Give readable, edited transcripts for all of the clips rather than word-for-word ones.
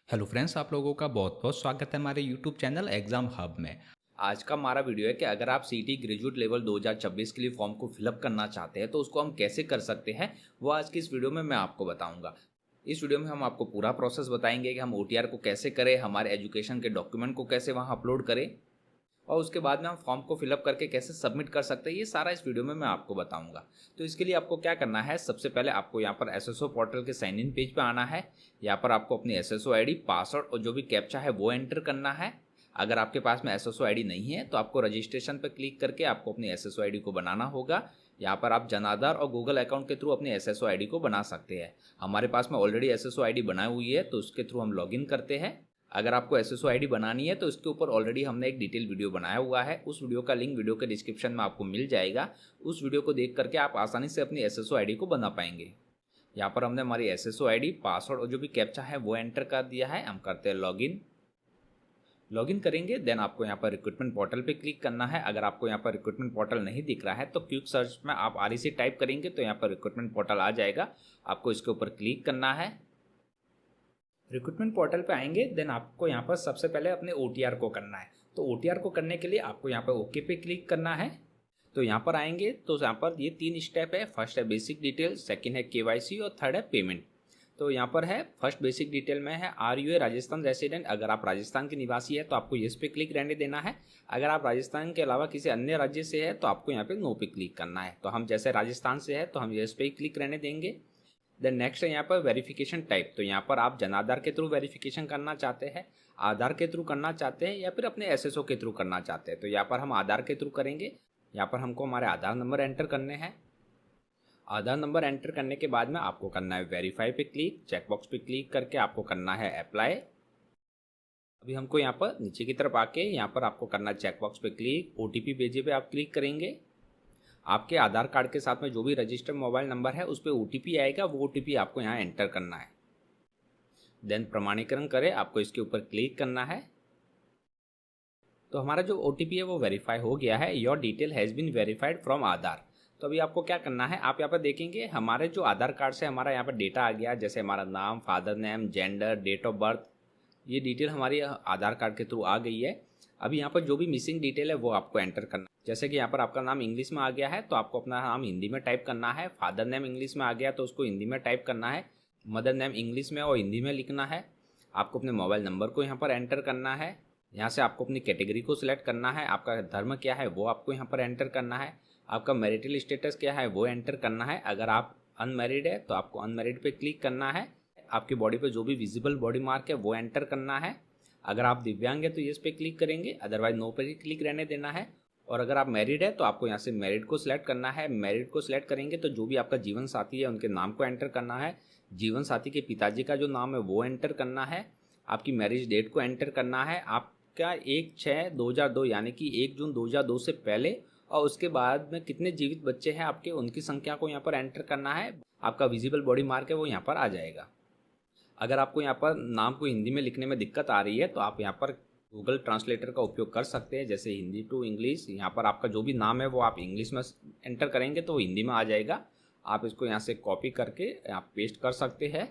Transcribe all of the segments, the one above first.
Hello friends, आप लोगों का बहुत बहुत स्वागत है हमारे यूट्यूब चैनल एग्जाम हब में। आज का हमारा वीडियो है कि अगर आप सीटी ग्रेजुएट लेवल 2026 के लिए फॉर्म को फिलअप करना चाहते हैं तो उसको हम कैसे कर सकते हैं, वो आज की इस वीडियो में मैं आपको बताऊंगा। इस वीडियो में हम आपको पूरा प्रोसेस बताएंगे कि हम ओटीआर को कैसे करें, हमारे एजुकेशन के डॉक्यूमेंट को कैसे वहाँ अपलोड करें और उसके बाद में हम फॉर्म को फिलअप करके कैसे सबमिट कर सकते हैं। ये सारा इस वीडियो में मैं आपको बताऊंगा। तो इसके लिए आपको क्या करना है, सबसे पहले आपको यहाँ पर एसएसओ पोर्टल के साइन इन पेज पे आना है। यहाँ पर आपको अपनी एसएसओ आईडी, पासवर्ड और जो भी कैप्चा है वो एंटर करना है। अगर आपके पास में एसएसओ आईडी नहीं है तो आपको रजिस्ट्रेशन पर क्लिक करके आपको अपनी एसएसओ आईडी को बनाना होगा। यहाँ पर आप जन आधार और गूगल अकाउंट के थ्रू अपनी एसएसओ आईडी को बना सकते हैं। हमारे पास में ऑलरेडी एसएसओ आईडी बनाई हुई है तो उसके थ्रू हम लॉगिन करते हैं। अगर आपको एसएसओ आईडी बनानी है तो इसके ऊपर ऑलरेडी हमने एक डिटेल वीडियो बनाया हुआ है, उस वीडियो का लिंक वीडियो के डिस्क्रिप्शन में आपको मिल जाएगा। उस वीडियो को देख करके आप आसानी से अपनी एसएसओ आईडी को बना पाएंगे। यहाँ पर हमने हमारी एसएसओ आईडी, पासवर्ड और जो भी कैप्चा है वो एंटर कर दिया है। हम करते हैं लॉगिन। लॉगिन करेंगे देन आपको यहाँ पर रिक्रूटमेंट पोर्टल पे क्लिक करना है। अगर आपको यहाँ पर रिक्रूटमेंट पोर्टल नहीं दिख रहा है तो क्विक सर्च में आप REC टाइप करेंगे तो यहाँ पर रिक्रूटमेंट पोर्टल आ जाएगा। आपको इसके ऊपर क्लिक करना है। रिक्रूटमेंट पोर्टल पे आएंगे देन आपको यहाँ पर सबसे पहले अपने OTR को करना है। तो OTR को करने के लिए आपको यहाँ पर ओके पे क्लिक करना है। तो यहाँ पर आएंगे तो यहाँ पर ये 3 स्टेप है। फर्स्ट है बेसिक डिटेल, सेकंड है KYC और थर्ड है पेमेंट। तो यहाँ पर है फर्स्ट बेसिक डिटेल में है are you a Rajasthan resident. अगर आप राजस्थान के निवासी है तो आपको येस पे क्लिक रहने देना है। अगर आप राजस्थान के अलावा किसी अन्य राज्य से है तो आपको यहाँ पे नो पे क्लिक करना है। तो हम जैसे राजस्थान से है तो हम येस पे ही क्लिक रहने देंगे। देन नेक्स्ट है यहाँ पर वेरिफिकेशन टाइप। तो यहाँ पर आप जन आधार के थ्रू वेरिफिकेशन करना चाहते हैं, आधार के थ्रू करना चाहते हैं या फिर अपने एसएसओ के थ्रू करना चाहते हैं। तो यहाँ पर हम आधार के थ्रू करेंगे। यहाँ पर हमको हमारे आधार नंबर एंटर करने हैं। आधार नंबर एंटर करने के बाद में आपको करना है वेरीफाई पे क्लिक। चेकबॉक्स पे क्लिक करके आपको करना है अप्लाई। अभी हमको यहाँ पर नीचे की तरफ आके यहाँ पर आपको करना है चेकबॉक्स पे क्लिक। OTP भेजे पे आप क्लिक करेंगे। आपके आधार कार्ड के साथ में जो भी रजिस्टर्ड मोबाइल नंबर है उस पर OTP आएगा, वो OTP आपको यहाँ एंटर करना है। देन प्रमाणीकरण करें, आपको इसके ऊपर क्लिक करना है। तो हमारा जो OTP है वो वेरीफाई हो गया है। Your detail has been verified from Aadhaar. तो अभी आपको क्या करना है, आप यहाँ पर देखेंगे हमारे जो आधार कार्ड से हमारा यहाँ पर डेटा आ गया, जैसे हमारा नाम, father name, gender, date of birth, ये डिटेल हमारी आधार कार्ड के थ्रू आ गई है। अभी यहाँ पर जो भी मिसिंग डिटेल है वो आपको एंटर करना है। जैसे कि यहाँ पर आपका नाम इंग्लिश में आ गया है तो आपको अपना नाम हिंदी में टाइप करना है। फादर नेम इंग्लिश में आ गया तो उसको हिंदी में टाइप करना है। मदर नेम इंग्लिश में और हिंदी में लिखना है। आपको अपने मोबाइल नंबर को यहाँ पर एंटर करना है। यहाँ से आपको अपनी कैटेगरी को सिलेक्ट करना है। आपका धर्म क्या है वो आपको यहाँ पर एंटर करना है। आपका मैरिटल स्टेटस क्या है वो एंटर करना है। अगर आप अनमैरिड है तो आपको अनमैरिड पे क्लिक करना है। आपकी बॉडी पे जो भी विजिबल बॉडी मार्क है वो एंटर करना है। अगर आप दिव्यांग है तो यस पे क्लिक करेंगे, अदरवाइज नो पे क्लिक रहने देना है। और अगर आप मैरिड है तो आपको यहाँ से मैरिड को सिलेक्ट करना है। मैरिड को सिलेक्ट करेंगे तो जो भी आपका जीवन साथी है उनके नाम को एंटर करना है। जीवन साथी के पिताजी का जो नाम है वो एंटर करना है। आपकी मैरिज डेट को एंटर करना है। आपका 1/6/2002 यानी कि 1 जून 2002 से पहले और उसके बाद में कितने जीवित बच्चे हैं आपके, उनकी संख्या को यहाँ पर एंटर करना है। आपका विजिबल बॉडी मार्क है वो यहाँ पर आ जाएगा। अगर आपको यहाँ पर नाम को हिंदी में लिखने में दिक्कत आ रही है तो आप यहाँ पर गूगल ट्रांसलेटर का उपयोग कर सकते हैं, जैसे हिंदी टू इंग्लिश। यहाँ पर आपका जो भी नाम है वो आप इंग्लिश में एंटर करेंगे तो हिंदी में आ जाएगा। आप इसको यहाँ से कॉपी करके आप पेस्ट कर सकते हैं।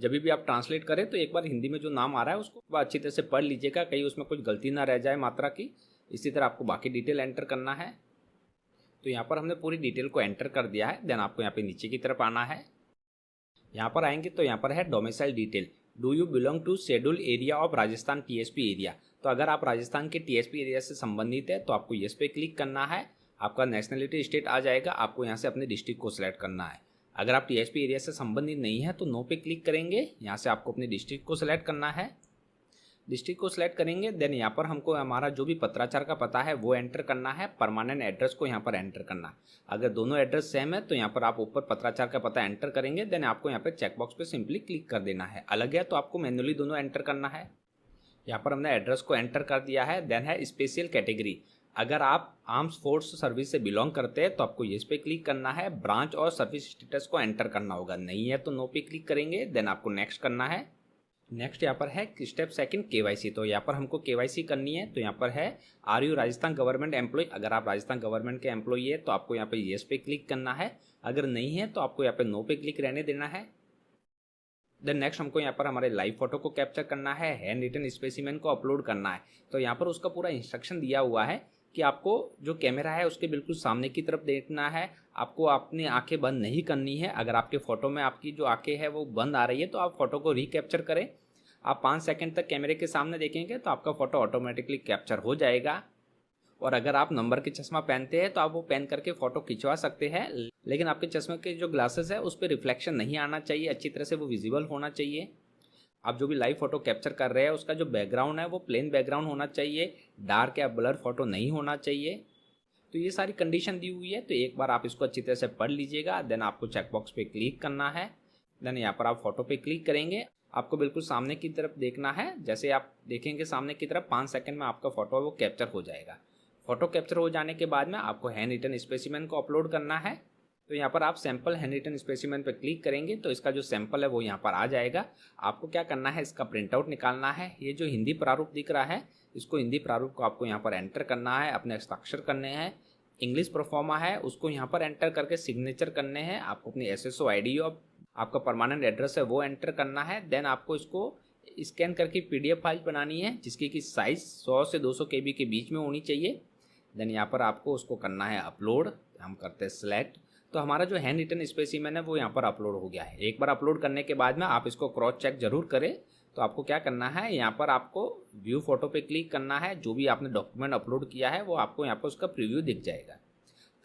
जब भी आप ट्रांसलेट करें तो एक बार हिंदी में जो नाम आ रहा है उसको अच्छी तरह से पढ़ लीजिएगा, कहीं उसमें कुछ गलती ना रह जाए मात्रा की। इसी तरह आपको बाकी डिटेल एंटर करना है। तो यहाँ पर हमने पूरी डिटेल को एंटर कर दिया है। देन आपको यहाँ पे नीचे की तरफ आना है। यहाँ पर आएंगे तो यहाँ पर है domicile detail. Do you belong to schedule area of Rajasthan TSP area. तो अगर आप राजस्थान के TSP एरिया से संबंधित है तो आपको यस पे क्लिक करना है। आपका नेशनलिटी स्टेट आ जाएगा। आपको यहाँ से अपने डिस्ट्रिक्ट को सिलेक्ट करना है। अगर आप TSP एरिया से संबंधित नहीं है तो नो पे क्लिक करेंगे। यहाँ से आपको अपने डिस्ट्रिक्ट को सिलेक्ट करना है। डिस्ट्रिक्ट को सिलेक्ट करेंगे देन यहाँ पर हमको हमारा जो भी पत्राचार का पता है वो एंटर करना है। परमानेंट एड्रेस को यहाँ पर एंटर करना है। अगर दोनों एड्रेस सेम है तो यहाँ पर आप ऊपर पत्राचार का पता एंटर करेंगे। देन आपको यहाँ पे चेकबॉक्स पे सिंपली क्लिक कर देना है। अलग है तो आपको मैन्युअली दोनों एंटर करना है। यहाँ पर हमने एड्रेस को एंटर कर दिया है। देन है स्पेशल कैटेगरी। अगर आप आर्म्स फोर्स सर्विस से बिलोंग करते हैं तो आपको इस पे क्लिक करना है। ब्रांच और सर्विस स्टेटस को एंटर करना होगा, नहीं है तो नो पे क्लिक करेंगे। देन आपको नेक्स्ट करना है। नेक्स्ट यहाँ पर है स्टेप सेकंड KYC। तो यहाँ पर हमको KYC करनी है। तो यहाँ पर है are you Rajasthan government employ. अगर आप राजस्थान गवर्नमेंट के एम्प्लॉय है तो आपको यहाँ पे येस पे क्लिक करना है। अगर नहीं है तो आपको यहाँ पे नो पे क्लिक रहने देना है। देन नेक्स्ट हमको यहाँ पर हमारे लाइव फोटो को कैप्चर करना है, हैंड रिटन स्पेसिमेन को अपलोड करना है। तो यहाँ पर उसका पूरा इंस्ट्रक्शन दिया हुआ है कि आपको जो कैमरा है उसके बिल्कुल सामने की तरफ देखना है, आपको अपनी आंखें बंद नहीं करनी है। अगर आपके फ़ोटो में आपकी जो आंखें है वो बंद आ रही है तो आप फ़ोटो को रिकैप्चर करें। आप 5 सेकंड तक कैमरे के सामने देखेंगे तो आपका फ़ोटो ऑटोमेटिकली कैप्चर हो जाएगा। और अगर आप नंबर के चश्मा पहनते हैं तो आप वो पहन करके फ़ोटो खिंचवा सकते हैं, लेकिन आपके चश्मे के जो ग्लासेस है उस पर रिफ्लेक्शन नहीं आना चाहिए, अच्छी तरह से वो विजिबल होना चाहिए। आप जो भी लाइव फोटो कैप्चर कर रहे हैं उसका जो बैकग्राउंड है वो प्लेन बैकग्राउंड होना चाहिए, डार्क या ब्लर फोटो नहीं होना चाहिए। तो ये सारी कंडीशन दी हुई है, तो एक बार आप इसको अच्छी तरह से पढ़ लीजिएगा। देन आपको चेकबॉक्स पे क्लिक करना है। देन यहाँ पर आप फोटो पे क्लिक करेंगे, आपको बिल्कुल सामने की तरफ देखना है। जैसे आप देखेंगे सामने की तरफ 5 सेकंड में आपका फोटो वो कैप्चर हो जाएगा। फोटो कैप्चर हो जाने के बाद में आपको हैंड रिटन स्पेसिमेन को अपलोड करना है। तो यहाँ पर आप सैंपल हैंड रिटन स्पेसिमेन पर क्लिक करेंगे तो इसका जो सैंपल है वो यहाँ पर आ जाएगा। आपको क्या करना है, इसका प्रिंट आउट निकालना है। ये जो हिंदी प्रारूप दिख रहा है, इसको हिंदी प्रारूप को आपको यहाँ पर एंटर करना है, अपने हस्ताक्षर करने हैं। इंग्लिश प्रोफॉर्मा है उसको यहाँ पर एंटर करके सिग्नेचर करने हैं। आपको अपनी SSO ID और आपका परमानेंट एड्रेस है वो एंटर करना है। देन आपको इसको स्कैन करके PDF फाइल बनानी है जिसकी कि साइज़ 100 से 200 KB के बीच में होनी चाहिए। देन यहाँ पर आपको उसको करना है अपलोड। हम करते हैं सिलेक्ट। तो हमारा जो हैंड रिटन स्पेसिमेन है वो यहाँ पर अपलोड हो गया है। एक बार अपलोड करने के बाद में आप इसको क्रॉस चेक जरूर करें। तो आपको क्या करना है, यहाँ पर आपको व्यू फोटो पे क्लिक करना है। जो भी आपने डॉक्यूमेंट अपलोड किया है वो आपको यहाँ पर उसका प्रीव्यू दिख जाएगा।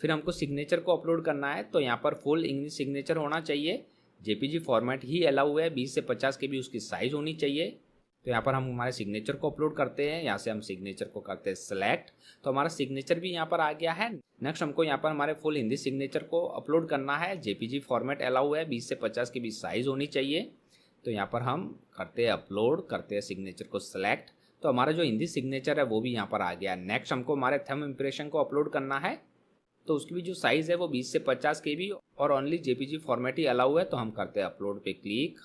फिर हमको सिग्नेचर को अपलोड करना है। तो यहाँ पर फुल इंग्लिश सिग्नेचर होना चाहिए, JPG फॉर्मेट ही अलाउ है, 20 से 50 KB उसकी साइज़ होनी चाहिए। तो यहाँ पर हम हमारे सिग्नेचर को अपलोड करते हैं। यहाँ से हम सिग्नेचर को करते हैं सेलेक्ट। तो हमारा सिग्नेचर भी यहाँ पर आ गया है। नेक्स्ट हमको यहाँ पर हमारे फुल हिंदी सिग्नेचर को अपलोड करना है। JPG फॉर्मेट अलाउ है, 20 से 50 KB साइज़ होनी चाहिए। तो यहाँ पर हम करते हैं अपलोड, करते हैं सिग्नेचर को सिलेक्ट। तो हमारा जो हिंदी सिग्नेचर है वो भी यहाँ पर आ गया। नेक्स्ट हमको हमारे थंब इम्प्रेशन को अपलोड करना है। तो उसकी भी जो साइज़ है वो 20 से 50 KB और ओनली JPG फॉर्मेट ही अलाउ है। तो हम करते हैं अपलोड पे क्लिक।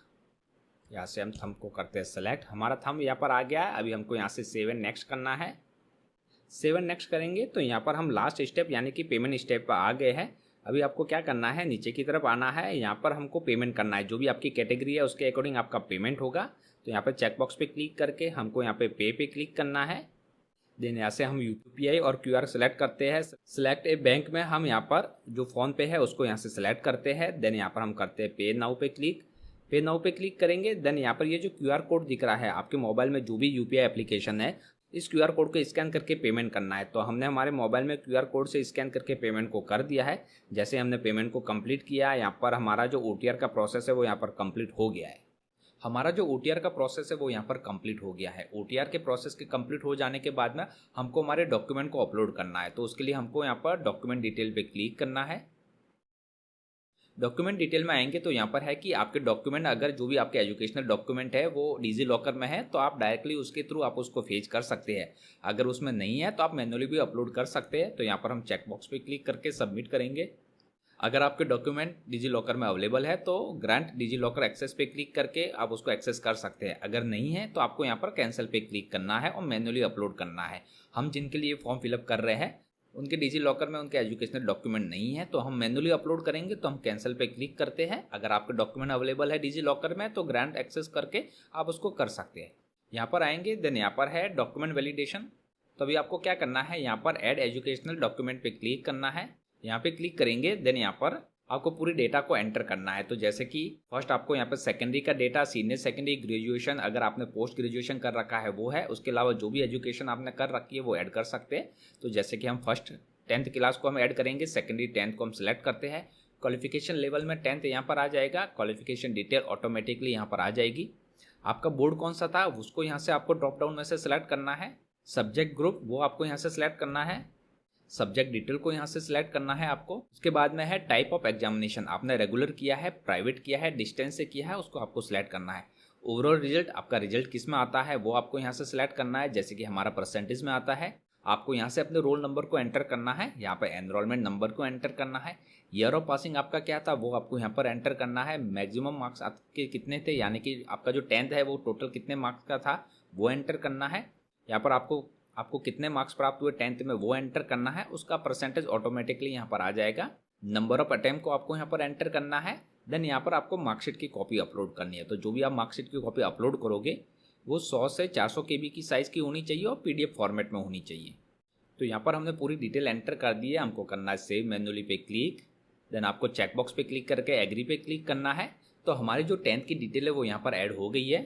यहाँ से हम थंब को करते हैं सेलेक्ट। हमारा थंब यहाँ पर आ गया है। अभी हमको यहाँ से सेव एंड नेक्स्ट करना है। सेव एंड नेक्स्ट करेंगे तो यहाँ पर हम लास्ट स्टेप यानी कि पेमेंट स्टेप पर आ गए हैं। अभी आपको क्या करना है, नीचे की तरफ आना है। यहाँ पर हमको पेमेंट करना है, जो भी आपकी कैटेगरी है उसके अकॉर्डिंग आपका पेमेंट होगा। तो यहाँ पर चेकबॉक्स पे क्लिक करके हमको यहाँ पे क्लिक करना है। देन यहाँ से हम UPI और QR सेलेक्ट करते हैं। सिलेक्ट ए बैंक में हम यहाँ पर जो फ़ोन पे है उसको यहाँ से सिलेक्ट करते हैं। देन यहाँ पर हम करते हैं पे नाउ पे क्लिक। पे नाउ पे क्लिक करेंगे। देन यहाँ पर ये जो QR कोड दिख रहा है, आपके मोबाइल में जो भी UPI एप्लीकेशन है, इस QR कोड को स्कैन करके पेमेंट करना है। तो हमने हमारे मोबाइल में QR कोड से स्कैन करके पेमेंट को कर दिया है। जैसे हमने पेमेंट को कंप्लीट किया, यहाँ पर हमारा जो OTR का प्रोसेस है वो यहाँ पर कंप्लीट हो गया है। हमारा जो OTR का प्रोसेस है वो यहाँ पर कंप्लीट हो गया है। OTR के प्रोसेस के कंप्लीट हो जाने के बाद में हमको हमारे डॉक्यूमेंट को अपलोड करना है। तो उसके लिए हमको यहाँ पर डॉक्यूमेंट डिटेल पे क्लिक करना है। डॉक्यूमेंट डिटेल में आएंगे तो यहाँ पर है कि आपके डॉक्यूमेंट, अगर जो भी आपके एजुकेशनल डॉक्यूमेंट है वो डिजी लॉकर में है तो आप डायरेक्टली उसके थ्रू आप उसको फेच कर सकते हैं। अगर उसमें नहीं है तो आप मैन्युअली भी अपलोड कर सकते हैं। तो यहाँ पर हम चेकबॉक्स पे क्लिक करके सबमिट करेंगे। अगर आपके डॉक्यूमेंट डिजी लॉकर में अवेलेबल है तो ग्रांट डिजी लॉकर एक्सेस पे क्लिक करके आप उसको एक्सेस कर सकते हैं। अगर नहीं है तो आपको यहाँ पर कैंसिल पे क्लिक करना है और मैन्युअली अपलोड करना है। हम जिनके लिए फॉर्म फिलअप कर रहे हैं उनके डिजी लॉकर में उनके एजुकेशनल डॉक्यूमेंट नहीं है तो हम मैन्युअली अपलोड करेंगे। तो हम कैंसिल पे क्लिक करते हैं। अगर आपके डॉक्यूमेंट अवेलेबल है डिजी लॉकर में तो ग्रांट एक्सेस करके आप उसको कर सकते हैं। यहाँ पर आएंगे, देन यहाँ पर है डॉक्यूमेंट वैलिडेशन। तो अभी आपको क्या करना है, यहाँ पर ऐड एजुकेशनल डॉक्यूमेंट पे क्लिक करना है। यहाँ पे क्लिक करेंगे, देन यहाँ पर आपको पूरी डेटा को एंटर करना है। तो जैसे कि फर्स्ट आपको यहाँ पर सेकेंडरी का डेटा, सीनियर सेकेंडरी, ग्रेजुएशन, अगर आपने पोस्ट ग्रेजुएशन कर रखा है वो है। उसके अलावा जो भी एजुकेशन आपने कर रखी है वो ऐड कर सकते हैं। तो जैसे कि हम फर्स्ट 10th क्लास को हम ऐड करेंगे, सेकेंडरी 10th को हम सिलेक्ट करते हैं। क्वालिफिकेशन लेवल में 10th यहाँ पर आ जाएगा। क्वालिफिकेशन डिटेल ऑटोमेटिकली यहाँ पर आ जाएगी। आपका बोर्ड कौन सा था उसको यहाँ से आपको ड्रॉप डाउन में से सिलेक्ट करना है। सब्जेक्ट ग्रुप वो आपको यहाँ से सिलेक्ट करना है। सब्जेक्ट डिटेल को यहाँ से सिलेक्ट करना है आपको। उसके बाद में है टाइप ऑफ एग्जामिनेशन, आपने रेगुलर किया है, प्राइवेट किया है, डिस्टेंस से किया है, उसको आपको सिलेक्ट करना है। ओवरऑल रिजल्ट, आपका रिजल्ट किस में आता है वो आपको यहाँ से सिलेक्ट करना है। जैसे कि हमारा परसेंटेज में आता है। आपको यहाँ से अपने रोल नंबर को एंटर करना है। यहाँ पर एनरोलमेंट नंबर को एंटर करना है। ईयर ऑफ पासिंग आपका क्या था वो आपको यहाँ पर एंटर करना है। मैक्सिमम मार्क्स आपके कितने थे, यानी कि आपका जो 10th है वो टोटल कितने मार्क्स का था वो एंटर करना है। यहाँ पर आपको कितने मार्क्स प्राप्त हुए 10th में वो एंटर करना है। उसका परसेंटेज ऑटोमेटिकली यहाँ पर आ जाएगा। नंबर ऑफ अटेम्प्ट को आपको यहाँ पर एंटर करना है। देन यहाँ पर आपको मार्कशीट की कॉपी अपलोड करनी है। तो जो भी आप मार्कशीट की कॉपी अपलोड करोगे वो 100 से 400 KB की साइज़ की होनी चाहिए और PDF फॉर्मेट में होनी चाहिए। तो यहाँ पर हमने पूरी डिटेल एंटर कर दी है। हमको करना है सेव मैन्युअली पे क्लिक, देन आपको चेकबॉक्स पे क्लिक करके एग्री पे क्लिक करना है। तो हमारी जो 10th की डिटेल है वो यहाँ पर ऐड हो गई है।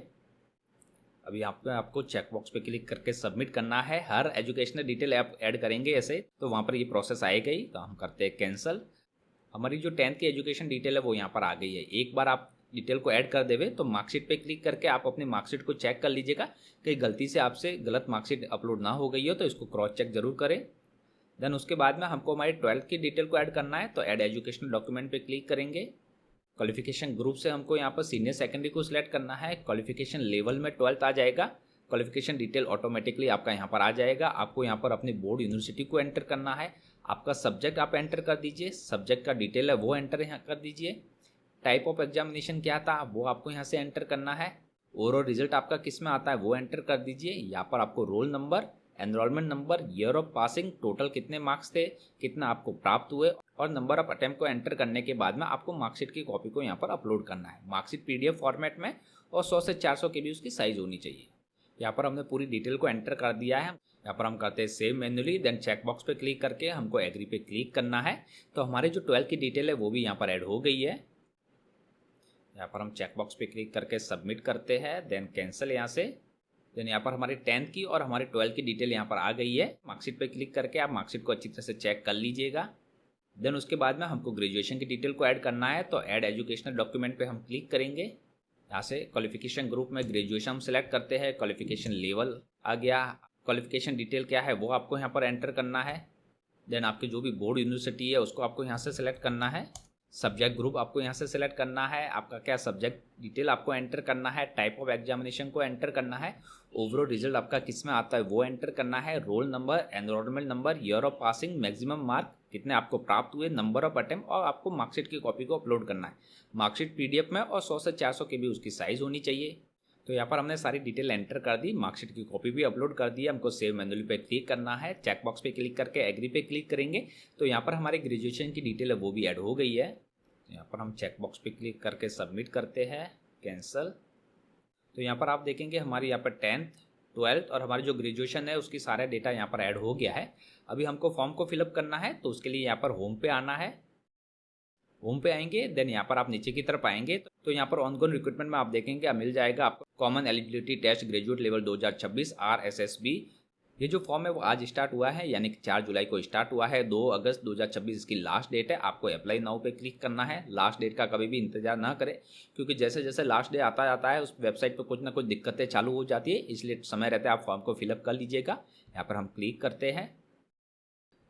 अभी आपको चेकबॉक्स पे क्लिक करके सबमिट करना है। हर एजुकेशनल डिटेल आप ऐड करेंगे ऐसे तो वहाँ पर ये प्रोसेस आएगा ही। तो हम करते हैं कैंसिल। हमारी जो 10th की एजुकेशन डिटेल है वो यहाँ पर आ गई है। एक बार आप डिटेल को ऐड कर देवे तो मार्कशीट पे क्लिक करके आप अपनी मार्कशीट को चेक कर लीजिएगा। कहीं गलती से आपसे गलत मार्कशीट अपलोड ना हो गई हो तो इसको क्रॉस चेक जरूर करें। देन उसके बाद में हमको हमारी 12th की डिटेल को ऐड करना है। तो ऐड एजुकेशनल डॉक्यूमेंट पे क्लिक करेंगे। क्वालिफिकेशन ग्रुप से हमको यहाँ पर सीनियर सेकेंडरी को सिलेक्ट करना है। क्वालिफिकेशन लेवल में 12th आ जाएगा। क्वालिफिकेशन डिटेल ऑटोमेटिकली आपका यहाँ पर आ जाएगा। आपको यहाँ पर अपनी बोर्ड यूनिवर्सिटी को एंटर करना है। आपका सब्जेक्ट आप एंटर कर दीजिए, सब्जेक्ट का डिटेल है वो एंटर यहाँ कर दीजिए। टाइप ऑफ एग्जामिनेशन क्या था वो आपको यहाँ से एंटर करना है। ओवरऑल रिजल्ट आपका किस में आता है वो एंटर कर दीजिए। यहाँ पर आपको roll number, enrolment number, year of passing, total कितने मार्क्स थे, कितना आपको प्राप्त हुए और नंबर ऑफ अटेम्प्ट को एंटर करने के बाद में आपको मार्कशीट की कॉपी को यहाँ पर अपलोड करना है। मार्कशीट PDF फॉर्मेट में और 100 से 400 KB उसकी साइज होनी चाहिए। यहाँ पर हमने पूरी डिटेल को एंटर कर दिया है। यहाँ पर हम करते हैं सेव मैन्युअली, देन चेकबॉक्स पे क्लिक करके हमको एग्री पे क्लिक करना है। तो हमारे जो 12th की डिटेल है वो भी यहाँ पर ऐड हो गई है। यहाँ पर हम चेकबॉक्स पे क्लिक करके सबमिट करते हैं, देन कैंसिल यहाँ से। देन यहाँ पर हमारी 10th की और हमारी 12th की डिटेल यहाँ पर आ गई है। मार्कशीट पे क्लिक करके आप मार्कशीट को अच्छी तरह से चेक कर लीजिएगा। देन उसके बाद में हमको ग्रेजुएशन की डिटेल को ऐड करना है। तो ऐड एजुकेशनल डॉक्यूमेंट पे हम क्लिक करेंगे। यहाँ से क्वालिफिकेशन ग्रुप में ग्रेजुएशन हम सेलेक्ट करते हैं। क्वालिफिकेशन लेवल आ गया। क्वालिफिकेशन डिटेल क्या है वो आपको यहाँ पर एंटर करना है। देन आपकी जो भी बोर्ड यूनिवर्सिटी है उसको आपको यहाँ से सेलेक्ट करना है। सब्जेक्ट ग्रुप आपको यहाँ से सेलेक्ट करना है। आपका क्या सब्जेक्ट डिटेल आपको एंटर करना है। टाइप ऑफ एग्जामिनेशन को एंटर करना है। ओवरऑल रिजल्ट आपका किस में आता है वो एंटर करना है। Roll number, enrolment number, year of passing, maximum mark कितने आपको प्राप्त हुए, नंबर ऑफ अटेम्प्ट और आपको मार्कशीट की कॉपी को अपलोड करना है। मार्कशीट PDF में और 100 से 400 KB उसकी साइज होनी चाहिए। तो यहाँ पर हमने सारी डिटेल एंटर कर दी। मार्कशीट की कॉपी भी अपलोड कर दी। हमको सेव मैन्युअली पे क्लिक करना है। चेकबॉक्स पे क्लिक करके एग्री पे क्लिक करेंगे। तो यहाँ पर हमारी ग्रेजुएशन की डिटेल है वो भी ऐड हो गई है। यहाँ पर हम चेकबॉक्स पे क्लिक करके सबमिट करते हैं, कैंसिल। तो यहाँ पर आप देखेंगे हमारी यहाँ पर 10th, 12th और हमारी जो ग्रेजुएशन है उसकी सारा डेटा यहाँ पर ऐड हो गया है। अभी हमको फॉर्म को फिलअप करना है। तो उसके लिए यहाँ पर होम पे आना है। होम पे आएंगे, देन यहाँ पर आप नीचे की तरफ आएंगे तो यहाँ पर ऑनगोइंग रिक्रूटमेंट में आप देखेंगे मिल जाएगा आपको common eligibility test graduate level 2026 RSSB। ये जो फॉर्म है वो आज स्टार्ट हुआ है, यानी कि 4 जुलाई को स्टार्ट हुआ है। 2 अगस्त 2026 इसकी लास्ट डेट है। आपको अप्लाई नाउ पे क्लिक करना है। लास्ट डेट का कभी भी इंतजार ना करें, क्योंकि जैसे जैसे लास्ट डे आता जाता है उस वेबसाइट पर कुछ ना कुछ दिक्कतें चालू हो जाती है, इसलिए समय रहता है आप फॉर्म को फिलअप कर लीजिएगा। यहाँ पर हम क्लिक करते हैं।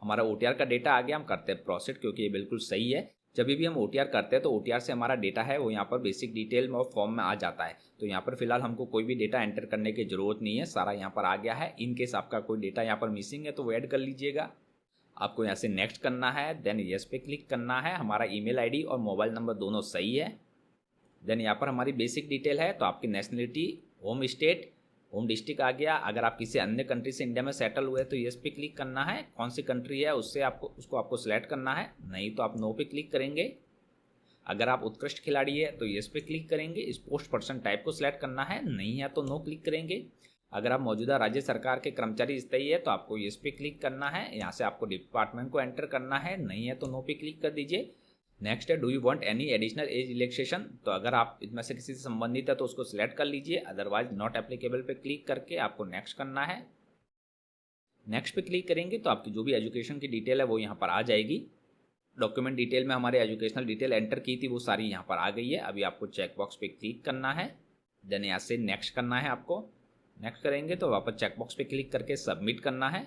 हमारा OTR का डेटा आ गया। हम करते हैं प्रोसीड, क्योंकि ये बिल्कुल सही है। जब भी हम OTR करते हैं तो OTR से हमारा डेटा है वो यहाँ पर बेसिक डिटेल और फॉर्म में आ जाता है। तो यहाँ पर फिलहाल हमको कोई भी डेटा एंटर करने की जरूरत नहीं है, सारा यहाँ पर आ गया है। इन केस आपका कोई डेटा यहाँ पर मिसिंग है तो वो ऐड कर लीजिएगा। आपको यहाँ से नेक्स्ट करना है, देन येस पे क्लिक करना है। हमारा ईमेल ID और मोबाइल नंबर दोनों सही है। देन यहाँ पर हमारी बेसिक डिटेल है। तो आपकी nationality, home state, home district आ गया। अगर आप किसी अन्य कंट्री से इंडिया में सेटल हुए तो येस पे क्लिक करना है। कौन सी कंट्री है उससे आपको सिलेक्ट करना है, नहीं तो आप नो पे क्लिक करेंगे। अगर आप उत्कृष्ट खिलाड़ी है तो येस पे क्लिक करेंगे। स्पोर्ट्स पर्सन टाइप को सिलेक्ट करना है, नहीं है तो नो क्लिक करेंगे। अगर आप मौजूदा राज्य सरकार के कर्मचारी स्थायी है तो आपको येस पे क्लिक करना है। यहाँ से आपको डिपार्टमेंट को एंटर करना है, नहीं है तो नो पे क्लिक कर दीजिए। नेक्स्ट है, do you want any additional age relaxation. तो अगर आप इसमें से किसी से संबंधित है तो उसको सिलेक्ट कर लीजिए, अदरवाइज नॉट एप्लीकेबल पे क्लिक करके आपको नेक्स्ट करना है। नेक्स्ट पे क्लिक करेंगे तो आपकी जो भी एजुकेशन की डिटेल है वो यहाँ पर आ जाएगी। डॉक्यूमेंट डिटेल में हमारे एजुकेशनल डिटेल एंटर की थी वो सारी यहाँ पर आ गई है। अभी आपको चेकबॉक्स पे क्लिक करना है, देन यहाँ से नेक्स्ट करना है। आपको नेक्स्ट करेंगे तो वापस चेकबॉक्स पे क्लिक करके सबमिट करना है।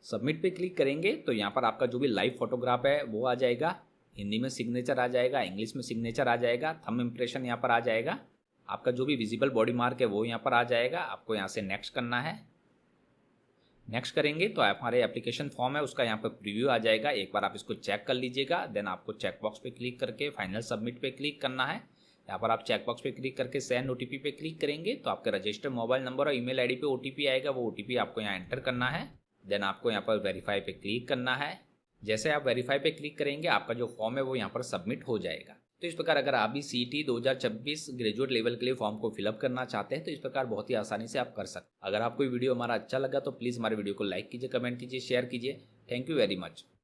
सबमिट पे क्लिक करेंगे तो यहाँ पर आपका जो भी लाइव फोटोग्राफ है वो आ जाएगा। हिंदी में सिग्नेचर आ जाएगा, इंग्लिश में सिग्नेचर आ जाएगा, थंब इम्प्रेशन यहाँ पर आ जाएगा। आपका जो भी विजिबल बॉडी मार्क है वो यहाँ पर आ जाएगा। आपको यहाँ से नेक्स्ट करना है। नेक्स्ट करेंगे तो हमारे एप्लीकेशन फॉर्म है उसका यहाँ पर प्रीव्यू आ जाएगा। एक बार आप इसको चेक कर लीजिएगा। देन आपको चेकबॉक्स पे क्लिक करके फाइनल सबमिट पे क्लिक करना है। यहाँ पर आप चेकबॉक्स पे क्लिक करके सेंड OTP पे क्लिक करेंगे तो आपके रजिस्टर्ड मोबाइल नंबर और ईमेल ID पे OTP आएगा। वो OTP आपको यहाँ एंटर करना है। देन आपको यहाँ पर वेरीफाई पे क्लिक करना है। जैसे आप वेरीफाई पे क्लिक करेंगे आपका जो फॉर्म है वो यहाँ पर सबमिट हो जाएगा। तो इस प्रकार अगर आप भी CET 2026 ग्रेजुएट लेवल के लिए फॉर्म को फिलअप करना चाहते हैं तो इस प्रकार बहुत ही आसानी से आप कर सकते हैं। अगर आपको वीडियो हमारा अच्छा लगा तो प्लीज़ हमारे वीडियो को लाइक कीजिए, कमेंट कीजिए, शेयर कीजिए। Thank you very much.